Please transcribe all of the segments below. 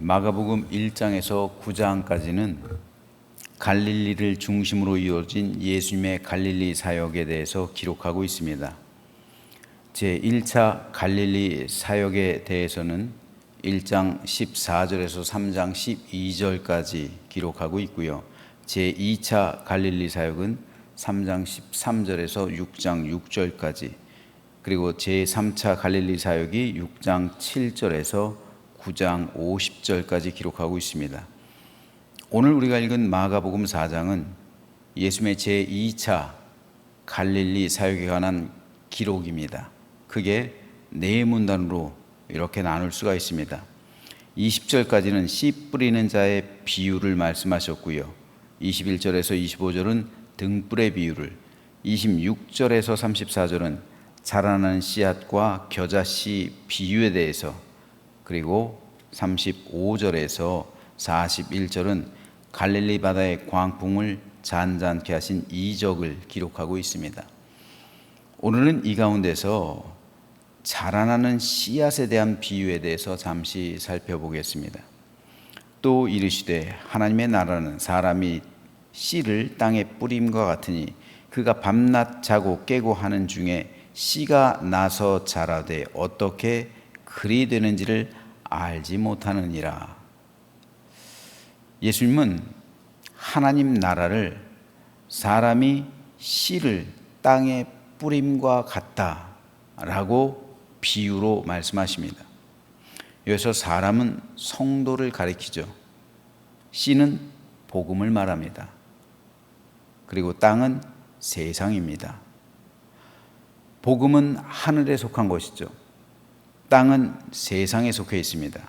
마가복음 1장에서 9장까지는 갈릴리를 중심으로 이루어진 예수님의 갈릴리 사역에 대해서 기록하고 있습니다. 제1차 갈릴리 사역에 대해서는 1장 14절에서 3장 12절까지 기록하고 있고요. 제2차 갈릴리 사역은 3장 13절에서 6장 6절까지, 그리고 제3차 갈릴리 사역이 6장 7절에서 9장 50절까지 기록하고 있습니다. 오늘 우리가 읽은 마가복음 4장은 예수님의 제2차 갈릴리 사역에 관한 기록입니다. 그게 네 문단으로 이렇게 나눌 수가 있습니다. 20절까지는 씨 뿌리는 자의 비유를 말씀하셨고요. 21절에서 25절은 등불의 비유를, 26절에서 34절은 자라나는 씨앗과 겨자씨 비유에 대해서, 그리고 35절에서 41절은 갈릴리 바다의 광풍을 잔잔케 하신 이적을 기록하고 있습니다. 오늘은 이 가운데서 자라나는 씨앗에 대한 비유에 대해서 잠시 살펴보겠습니다. 또 이르시되 하나님의 나라는 사람이 씨를 땅에 뿌림과 같으니 그가 밤낮 자고 깨고 하는 중에 씨가 나서 자라되 어떻게 그리 되는지를 알지 못하느니라. 예수님은 하나님 나라를 사람이 씨를 땅에 뿌림과 같다라고 비유로 말씀하십니다. 여기서 사람은 성도를 가리키죠. 씨는 복음을 말합니다. 그리고 땅은 세상입니다. 복음은 하늘에 속한 것이죠. 땅은 세상에 속해 있습니다.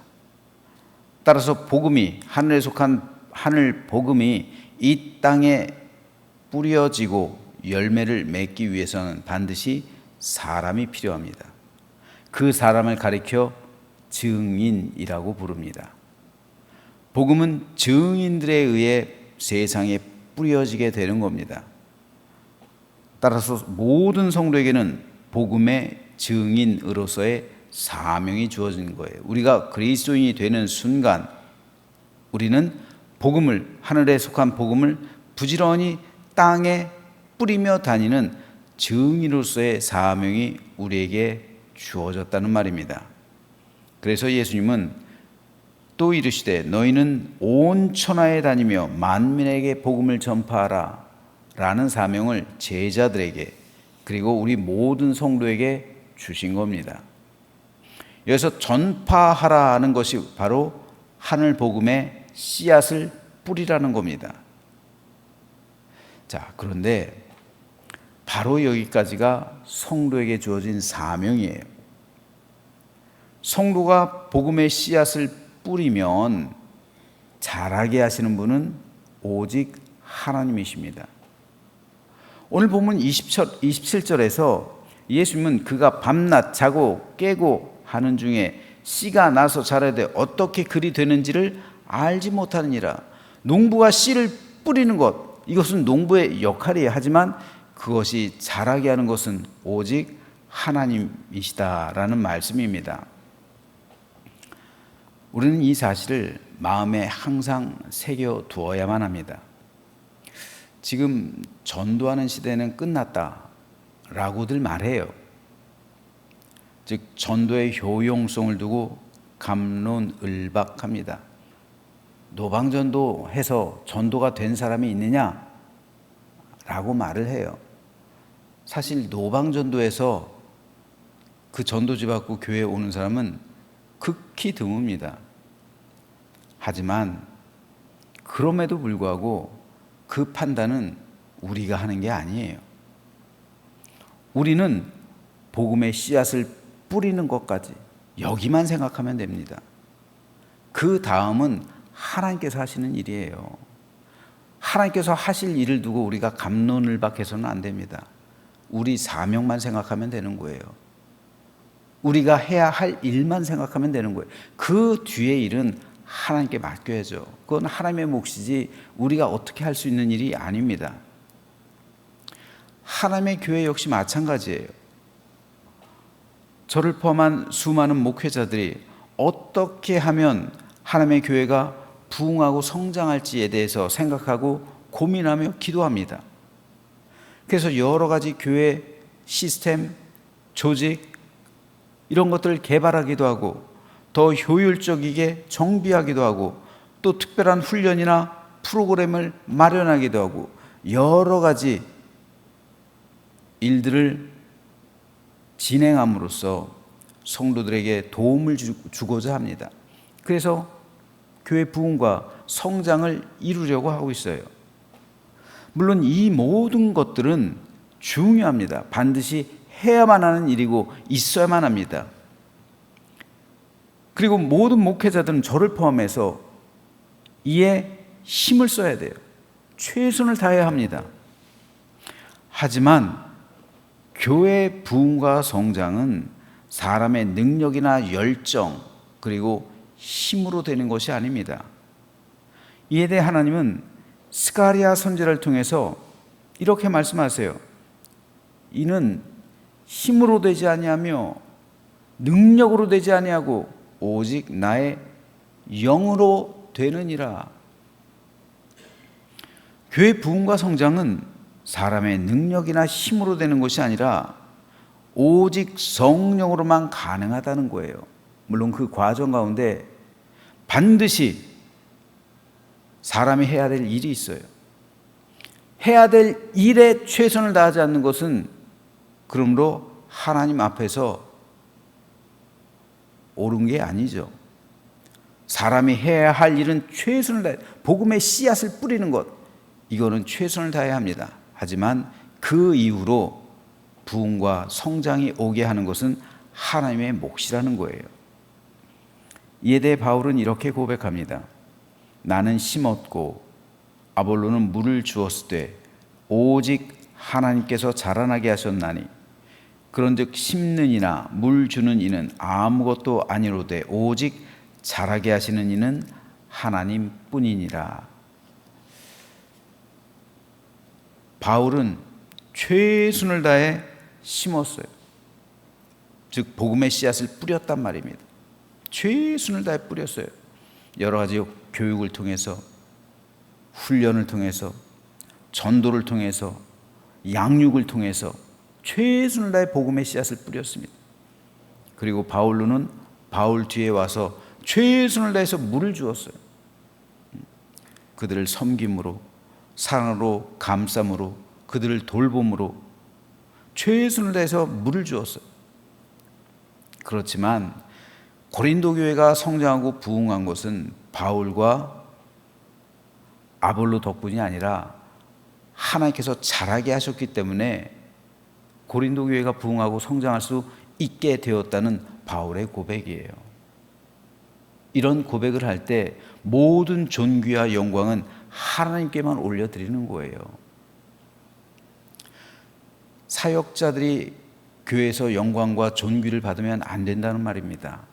따라서 복음이, 하늘에 속한 하늘 복음이 이 땅에 뿌려지고 열매를 맺기 위해서는 반드시 사람이 필요합니다. 그 사람을 가리켜 증인이라고 부릅니다. 복음은 증인들에 의해 세상에 뿌려지게 되는 겁니다. 따라서 모든 성도에게는 복음의 증인으로서의 사명이 주어진 거예요. 우리가 그리스도인이 되는 순간 우리는 복음을, 하늘에 속한 복음을 부지런히 땅에 뿌리며 다니는 증인으로서의 사명이 우리에게 주어졌다는 말입니다. 그래서 예수님은 또 이르시되 너희는 온 천하에 다니며 만민에게 복음을 전파하라 라는 사명을 제자들에게, 그리고 우리 모든 성도에게 주신 겁니다. 여기서 전파하라는 것이 바로 하늘 복음의 씨앗을 뿌리라는 겁니다. 자, 그런데 바로 여기까지가 성도에게 주어진 사명이에요. 성도가 복음의 씨앗을 뿌리면 자라게 하시는 분은 오직 하나님이십니다. 오늘 본문 27절에서 예수님은 그가 밤낮 자고 깨고 하는 중에 씨가 나서 자라되 어떻게 그리 되는지를 알지 못하느니라. 농부가 씨를 뿌리는 것, 이것은 농부의 역할이에요. 하지만 그것이 자라게 하는 것은 오직 하나님이시다라는 말씀입니다. 우리는 이 사실을 마음에 항상 새겨 두어야만 합니다. 지금 전도하는 시대는 끝났다라고들 말해요. 즉 전도의 효용성을 두고 갑론을박합니다. 노방전도 해서 전도가 된 사람이 있느냐? 라고 말을 해요. 사실 노방전도에서 그 전도지 받고 교회에 오는 사람은 극히 드뭅니다. 하지만 그럼에도 불구하고 그 판단은 우리가 하는 게 아니에요. 우리는 복음의 씨앗을 뿌리는 것까지 여기만 생각하면 됩니다. 그 다음은 하나님께서 하시는 일이에요. 하나님께서 하실 일을 두고 우리가 갑론을박해서는 안 됩니다. 우리 사명만 생각하면 되는 거예요. 우리가 해야 할 일만 생각하면 되는 거예요. 그 뒤의 일은 하나님께 맡겨야죠. 그건 하나님의 몫이지 우리가 어떻게 할 수 있는 일이 아닙니다. 하나님의 교회 역시 마찬가지예요. 저를 포함한 수많은 목회자들이 어떻게 하면 하나님의 교회가 부흥하고 성장할지에 대해서 생각하고 고민하며 기도합니다. 그래서 여러 가지 교회 시스템, 조직 이런 것들을 개발하기도 하고 더 효율적이게 정비하기도 하고 또 특별한 훈련이나 프로그램을 마련하기도 하고 여러 가지 일들을 진행함으로써 성도들에게 도움을 주고자 합니다. 그래서 교회 부흥과 성장을 이루려고 하고 있어요. 물론 이 모든 것들은 중요합니다. 반드시 해야만 하는 일이고 있어야만 합니다. 그리고 모든 목회자들은 저를 포함해서 이에 힘을 써야 돼요. 최선을 다해야 합니다. 하지만 교회 부흥과 성장은 사람의 능력이나 열정 그리고 힘으로 되는 것이 아닙니다. 이에 대해 하나님은 스가랴 선지자를 통해서 이렇게 말씀하세요. 이는 힘으로 되지 아니하며 능력으로 되지 아니하고 오직 나의 영으로 되느니라. 교회 부흥과 성장은 사람의 능력이나 힘으로 되는 것이 아니라 오직 성령으로만 가능하다는 거예요. 물론 그 과정 가운데 반드시 사람이 해야 될 일이 있어요. 해야 될 일에 최선을 다하지 않는 것은 그러므로 하나님 앞에서 옳은 게 아니죠. 사람이 해야 할 일은 최선을 다해 복음의 씨앗을 뿌리는 것, 이거는 최선을 다해야 합니다. 하지만 그 이후로 부흥과 성장이 오게 하는 것은 하나님의 몫이라는 거예요. 이에 대해 바울은 이렇게 고백합니다. 나는 심었고 아볼로는 물을 주었을 때 오직 하나님께서 자라나게 하셨나니 그런즉 심는 이나 물 주는 이는 아무것도 아니로되 오직 자라게 하시는 이는 하나님뿐이니라. 바울은 최선을 다해 심었어요. 즉 복음의 씨앗을 뿌렸단 말입니다. 최선을 다해 뿌렸어요. 여러 가지 교육을 통해서, 훈련을 통해서, 전도를 통해서, 양육을 통해서 최선을 다해 복음의 씨앗을 뿌렸습니다. 그리고 바울로는 바울 뒤에 와서 최선을 다해서 물을 주었어요. 그들을 섬김으로, 사랑으로, 감싸므로, 그들을 돌봄으로 최선을 다해서 물을 주었어요. 그렇지만 고린도 교회가 성장하고 부흥한 것은 바울과 아볼로 덕분이 아니라 하나님께서 자라게 하셨기 때문에 고린도 교회가 부흥하고 성장할 수 있게 되었다는 바울의 고백이에요. 이런 고백을 할 때 모든 존귀와 영광은 하나님께만 올려드리는 거예요. 사역자들이 교회에서 영광과 존귀를 받으면 안 된다는 말입니다.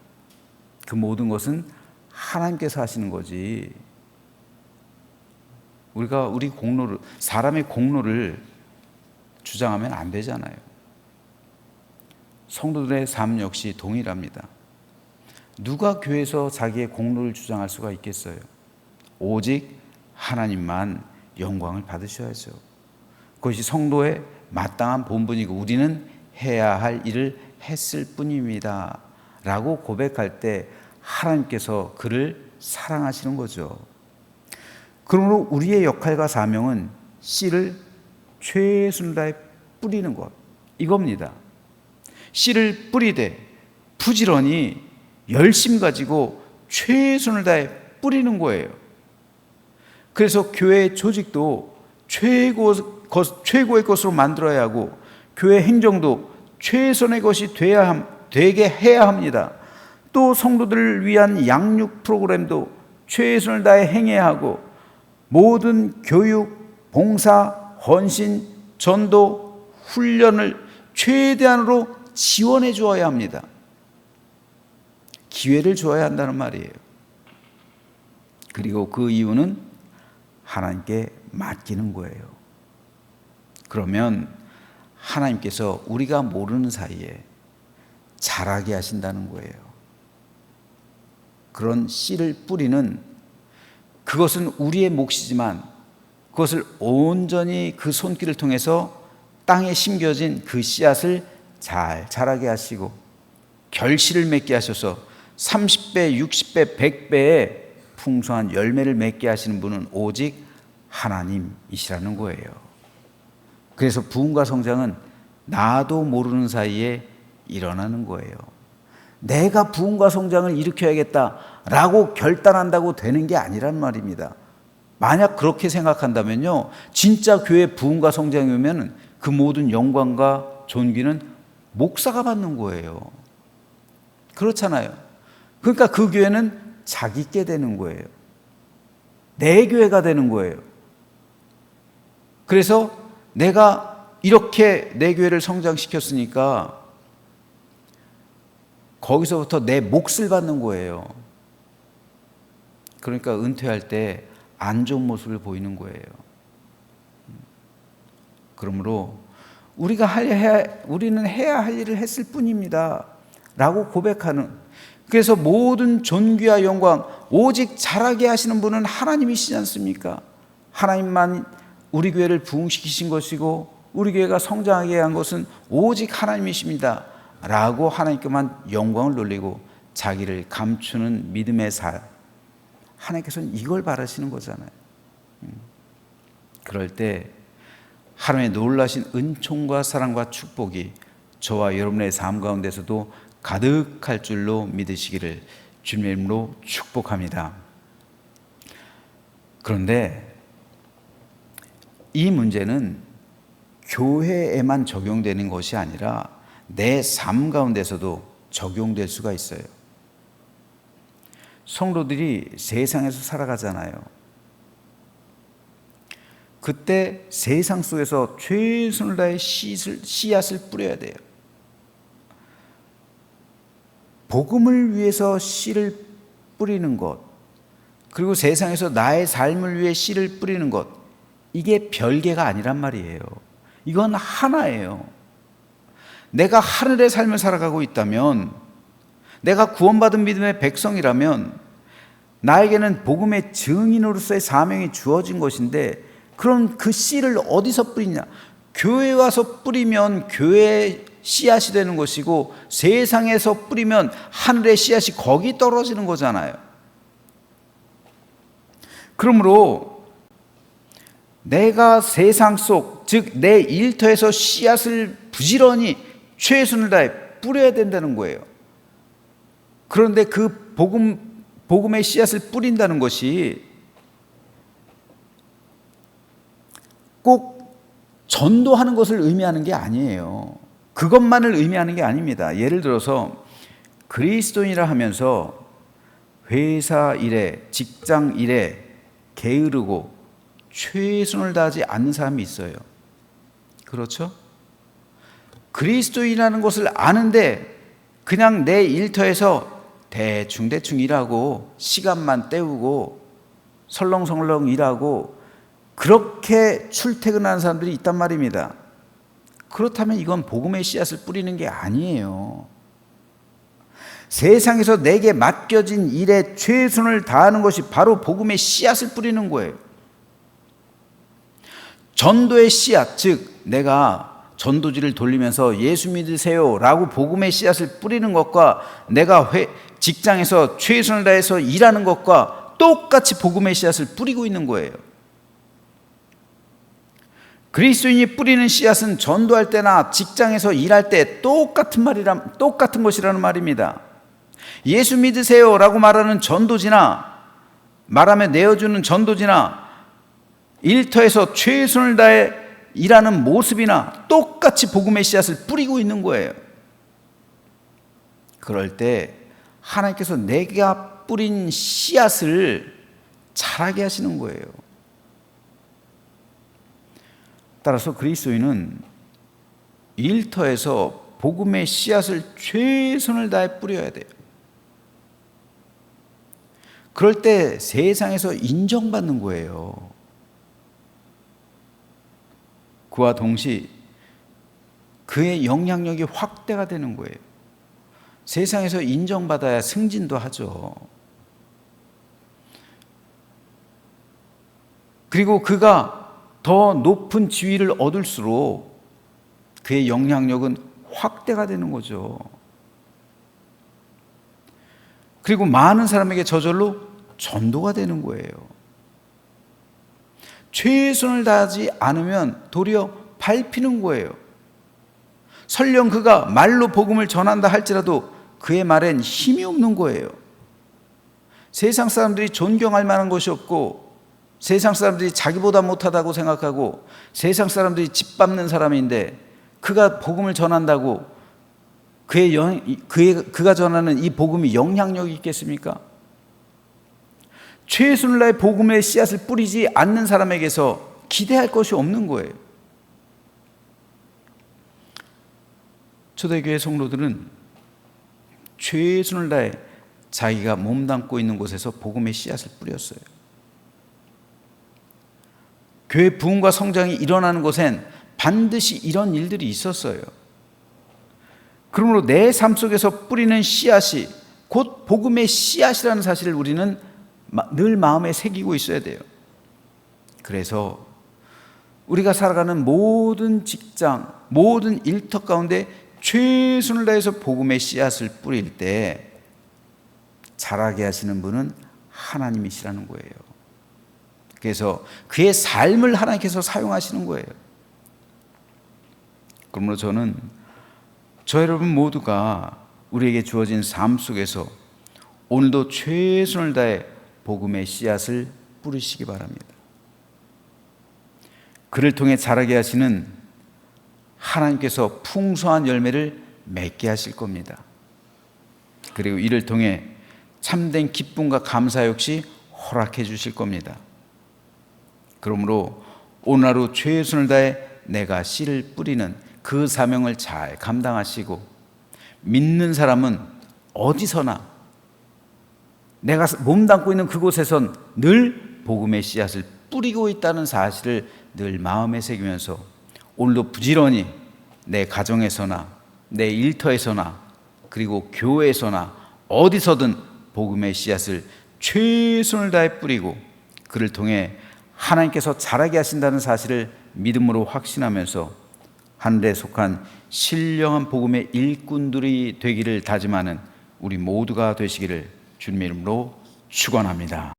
그 모든 것은 하나님께서 하시는 거지. 우리가 우리 공로를, 사람의 공로를 주장하면 안 되잖아요. 성도들의 삶 역시 동일합니다. 누가 교회에서 자기의 공로를 주장할 수가 있겠어요? 오직 하나님만 영광을 받으셔야죠. 그것이 성도의 마땅한 본분이고 우리는 해야 할 일을 했을 뿐입니다 라고 고백할 때 하나님께서 그를 사랑하시는 거죠. 그러므로 우리의 역할과 사명은 씨를 최선을 다해 뿌리는 것, 이겁니다. 씨를 뿌리되 부지런히 열심 가지고 최선을 다해 뿌리는 거예요. 그래서 교회 조직도 최고의 것으로 만들어야 하고 교회 행정도 최선의 것이 되게 해야 합니다. 또 성도들을 위한 양육 프로그램도 최선을 다해 행해야 하고 모든 교육, 봉사, 헌신, 전도, 훈련을 최대한으로 지원해 주어야 합니다. 기회를 주어야 한다는 말이에요. 그리고 그 이유는 하나님께 맡기는 거예요. 그러면 하나님께서 우리가 모르는 사이에 자라게 하신다는 거예요. 그런 씨를 뿌리는, 그것은 우리의 몫이지만 그것을 온전히 그 손길을 통해서 땅에 심겨진 그 씨앗을 잘 자라게 하시고 결실을 맺게 하셔서 30배, 60배, 100배의 풍성한 열매를 맺게 하시는 분은 오직 하나님이시라는 거예요. 그래서 부흥과 성장은 나도 모르는 사이에 일어나는 거예요. 내가 부흥과 성장을 일으켜야겠다라고 결단한다고 되는 게 아니란 말입니다. 만약 그렇게 생각한다면요, 진짜 교회 부흥과 성장이 오면 그 모든 영광과 존귀는 목사가 받는 거예요. 그렇잖아요. 그러니까 그 교회는 자기께 되는 거예요. 내 교회가 되는 거예요. 그래서 내가 이렇게 내 교회를 성장시켰으니까 거기서부터 내 몫을 받는 거예요. 그러니까 은퇴할 때 안 좋은 모습을 보이는 거예요. 그러므로 우리는 해야 할 일을 했을 뿐입니다 라고 고백하는, 그래서 모든 존귀와 영광 오직 자라게 하시는 분은 하나님이시지 않습니까? 하나님만 우리 교회를 부흥시키신 것이고 우리 교회가 성장하게 한 것은 오직 하나님이십니다 라고 하나님께만 영광을 돌리고 자기를 감추는 믿음의 삶, 하나님께서는 이걸 바라시는 거잖아요. 그럴 때 하나님의 놀라신 은총과 사랑과 축복이 저와 여러분의 삶 가운데서도 가득할 줄로 믿으시기를 주님의 이름으로 축복합니다. 그런데 이 문제는 교회에만 적용되는 것이 아니라 내 삶 가운데서도 적용될 수가 있어요. 성도들이 세상에서 살아가잖아요. 그때 세상 속에서 최선을 다해 씨앗을 뿌려야 돼요. 복음을 위해서 씨를 뿌리는 것, 그리고 세상에서 나의 삶을 위해 씨를 뿌리는 것, 이게 별개가 아니란 말이에요. 이건 하나예요. 내가 하늘의 삶을 살아가고 있다면, 내가 구원받은 믿음의 백성이라면 나에게는 복음의 증인으로서의 사명이 주어진 것인데, 그럼 그 씨를 어디서 뿌리냐? 교회에 와서 뿌리면 교회의 씨앗이 되는 것이고, 세상에서 뿌리면 하늘의 씨앗이 거기 떨어지는 거잖아요. 그러므로 내가 세상 속, 즉 내 일터에서 씨앗을 부지런히 최선을 다해 뿌려야 된다는 거예요. 그런데 그 복음의 씨앗을 뿌린다는 것이 꼭 전도하는 것을 의미하는 게 아니에요. 그것만을 의미하는 게 아닙니다. 예를 들어서 그리스도인이라 하면서 회사 일에, 직장 일에 게으르고 최선을 다하지 않는 사람이 있어요. 그렇죠? 그리스도인이라는 것을 아는데 그냥 내 일터에서 대충 일하고 시간만 때우고 설렁설렁 일하고 그렇게 출퇴근하는 사람들이 있단 말입니다. 그렇다면 이건 복음의 씨앗을 뿌리는 게 아니에요. 세상에서 내게 맡겨진 일에 최선을 다하는 것이 바로 복음의 씨앗을 뿌리는 거예요. 전도의 씨앗, 즉 내가 전도지를 돌리면서 예수 믿으세요 라고 복음의 씨앗을 뿌리는 것과 내가 직장에서 최선을 다해서 일하는 것과 똑같이 복음의 씨앗을 뿌리고 있는 거예요. 그리스도인이 뿌리는 씨앗은 전도할 때나 직장에서 일할 때 똑같은 것이라는 말입니다. 예수 믿으세요 라고 말하는 전도지나, 말하며 내어주는 전도지나, 일터에서 최선을 다해 일하는 모습이나 똑같이 복음의 씨앗을 뿌리고 있는 거예요. 그럴 때 하나님께서 내가 뿌린 씨앗을 자라게 하시는 거예요. 따라서 그리스도인은 일터에서 복음의 씨앗을 최선을 다해 뿌려야 돼요. 그럴 때 세상에서 인정받는 거예요. 그와 동시에 그의 영향력이 확대가 되는 거예요. 세상에서 인정받아야 승진도 하죠. 그리고 그가 더 높은 지위를 얻을수록 그의 영향력은 확대가 되는 거죠. 그리고 많은 사람에게 저절로 전도가 되는 거예요. 최선을 다하지 않으면 도리어 밟히는 거예요. 설령 그가 말로 복음을 전한다 할지라도 그의 말엔 힘이 없는 거예요. 세상 사람들이 존경할 만한 것이 없고, 세상 사람들이 자기보다 못하다고 생각하고, 세상 사람들이 짓밟는 사람인데 그가 복음을 전한다고 그가 전하는 이 복음이 영향력이 있겠습니까? 최선을 다해 복음의 씨앗을 뿌리지 않는 사람에게서 기대할 것이 없는 거예요. 초대교회 성도들은 최선을 다해 자기가 몸담고 있는 곳에서 복음의 씨앗을 뿌렸어요. 교회 부흥과 성장이 일어나는 곳엔 반드시 이런 일들이 있었어요. 그러므로 내 삶 속에서 뿌리는 씨앗이 곧 복음의 씨앗이라는 사실을 우리는 늘 마음에 새기고 있어야 돼요. 그래서 우리가 살아가는 모든 직장, 모든 일터 가운데 최선을 다해서 복음의 씨앗을 뿌릴 때 자라게 하시는 분은 하나님이시라는 거예요. 그래서 그의 삶을 하나님께서 사용하시는 거예요. 그러므로 저는 저 여러분 모두가 우리에게 주어진 삶 속에서 오늘도 최선을 다해 복음의 씨앗을 뿌리시기 바랍니다. 그를 통해 자라게 하시는 하나님께서 풍성한 열매를 맺게 하실 겁니다. 그리고 이를 통해 참된 기쁨과 감사 역시 허락해 주실 겁니다. 그러므로 오늘 하루 최선을 다해 내가 씨를 뿌리는 그 사명을 잘 감당하시고, 믿는 사람은 어디서나 내가 몸담고 있는 그곳에선 늘 복음의 씨앗을 뿌리고 있다는 사실을 늘 마음에 새기면서 오늘도 부지런히 내 가정에서나 내 일터에서나 그리고 교회에서나 어디서든 복음의 씨앗을 최선을 다해 뿌리고 그를 통해 하나님께서 자라게 하신다는 사실을 믿음으로 확신하면서 하늘에 속한 신령한 복음의 일꾼들이 되기를 다짐하는 우리 모두가 되시기를 주님의 이름으로 축원합니다.